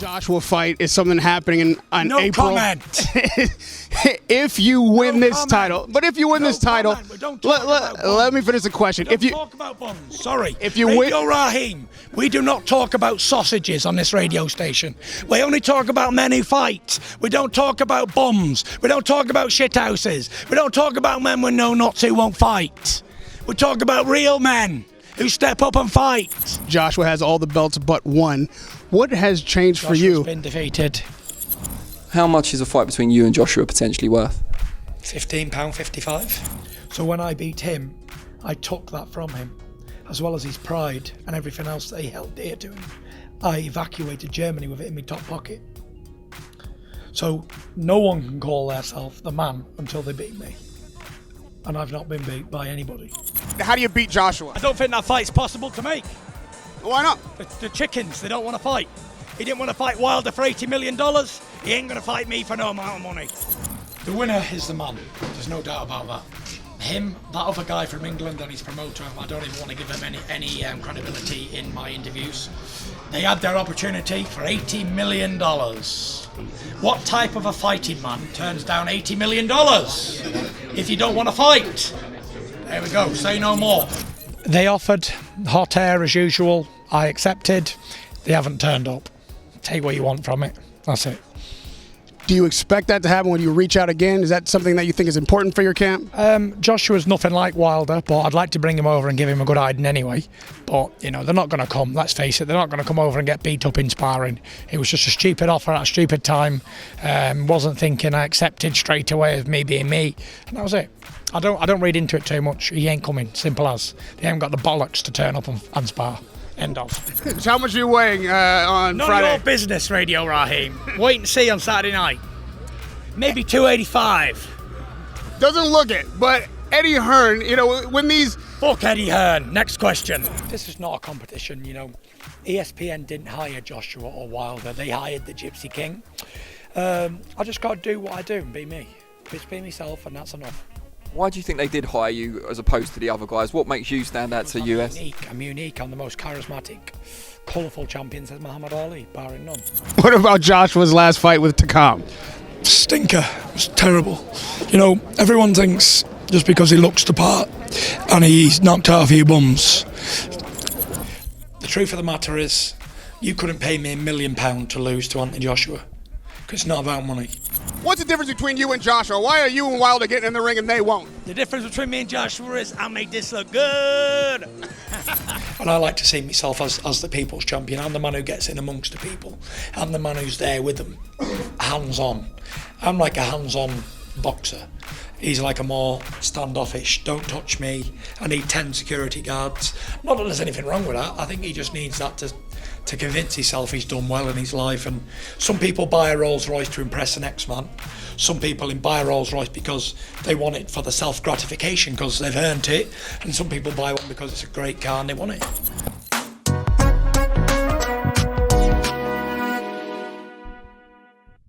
Joshua fight is something happening in No April. Comment. If you win this title, but if you win this title, let me finish the question. If you talk about bombs, sorry. If you win, Radio Raheem, we do not talk about sausages on this radio station. We only talk about men who fight. We don't talk about bombs. We don't talk about shithouses. We don't talk about men with no nuts who won't fight. We talk about real men who step up and fight. Joshua has all the belts but one. What has changed for you? Joshua's been defeated. How much is a fight between you and Joshua potentially worth? £15.55. So when I beat him, I took that from him, as well as his pride and everything else that he held dear to him. I evacuated Germany with it in my top pocket. So no one can call themselves the man until they beat me. And I've not been beat by anybody. How do you beat Joshua? I don't think that fight's possible to make. Why not? The chickens, they don't want to fight. He didn't want to fight Wilder for $80 million. He ain't going to fight me for no amount of money. The winner is the man. There's no doubt about that. Him, that other guy from England and his promoter, I don't even want to give them any credibility in my interviews. They had their opportunity for $80 million. What type of a fighting man turns down $80 million? If you don't want to fight. There we go, say no more. They offered hot air as usual. I accepted. They haven't turned up. Take what you want from it. That's it. Do you expect that to happen when you reach out again? Is that something that you think is important for your camp? Joshua's nothing like Wilder, but I'd like to bring him over and give him a good hiding anyway. But, you know, they're not going to come, let's face it, they're not going to come over and get beat up in sparring. It was just a stupid offer at a stupid time. Wasn't thinking, I accepted straight away of me being me, and that was it. I don't read into it too much. He ain't coming, simple as. They haven't got the bollocks to turn up and spar. End of. So how much are you weighing on Friday? None of your business, Radio Raheem. Wait and see on Saturday night. Maybe 285. Doesn't look it, but Eddie Hearn, you know, when these... Fuck Eddie Hearn. Next question. This is not a competition, you know. ESPN didn't hire Joshua or Wilder. They hired the Gypsy King. I just got to do what I do and be me. Just be myself, and that's enough. Why do you think they did hire you as opposed to the other guys? What makes you stand out to US? I'm unique. I'm the most charismatic, colourful champion since Muhammad Ali, barring none. What about Joshua's last fight with Takam? Stinker. It was terrible. You know, everyone thinks just because he looks the part and he's knocked out a few bums. The truth of the matter is, you couldn't pay me £1 million to lose to Anthony Joshua, because it's not about money. What's the difference between you and Joshua? Why are you and Wilder getting in the ring and they won't? The difference between me and Joshua is I make this look good. And I like to see myself as the people's champion. I'm the man who gets in amongst the people. I'm the man who's there with them, hands-on. I'm like a hands-on boxer. He's like a more standoffish, don't touch me, I need 10 security guards. Not that there's anything wrong with that. I think he just needs that to convince himself he's done well in his life. And some people buy a Rolls Royce to impress the next man. Some people buy a Rolls Royce because they want it for the self-gratification because they've earned it. And some people buy one because it's a great car and they want it.